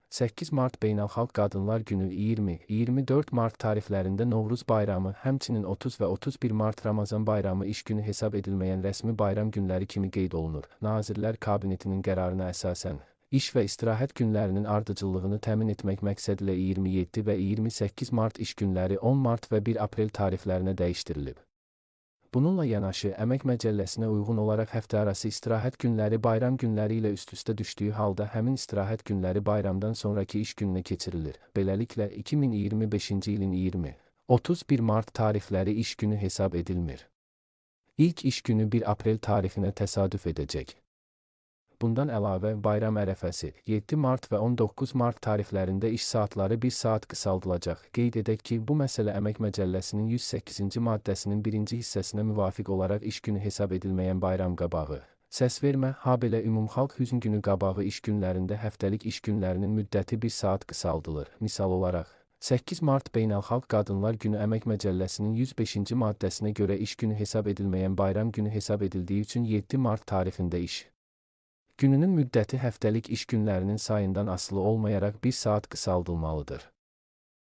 8 Mart Beynəlxalq Qadınlar Günü 20-24 Mart tarixlərində Novruz bayramı, həmçinin 30 və 31 Mart Ramazan bayramı iş günü hesab edilməyən rəsmi bayram günləri kimi qeyd olunur. Nazirlər Kabinetinin qərarına əsasən, iş və istirahət günlərinin ardıcıllığını təmin etmək məqsədilə 27 və 28 Mart iş günləri 10 Mart və 1 Aprel tarixlərinə dəyişdirilib. Bununla yanaşı, Əmək Məcəlləsinə uyğun olaraq həftəarası istirahət günləri bayram günləri ilə üst-üstə düşdüyü halda həmin istirahət günləri bayramdan sonraki iş gününə keçirilir. Beləliklə, 2025-ci ilin 20-31 Mart tarixləri iş günü hesab edilmir. İlk iş günü 1 Aprel tarixinə təsadüf edəcək. Bundan əlavə, bayram ərəfəsi 7 Mart və 19 Mart tarixlərində iş saatları 1 saat qısaldılacaq. Qeyd edək ki, bu məsələ Əmək Məcəlləsinin 108-ci maddəsinin 1-ci hissəsinə müvafiq olaraq iş günü hesab edilməyən bayram qabağı, səsvermə, habelə ümumxalq hüzn günü qabağı iş günlərində həftəlik iş günlərinin müddəti 1 saat qısaldılır. Misal olaraq, 8 Mart Beynəlxalq Qadınlar Günü Əmək Məcəlləsinin 105-ci maddəsinə görə iş günü hesab edilməyən bayram günü hesab edildiyi üçün 7 Mart tarixində iş gününün müddəti həftəlik iş günlərinin sayından asılı olmayaraq 1 saat qısaldılmalıdır.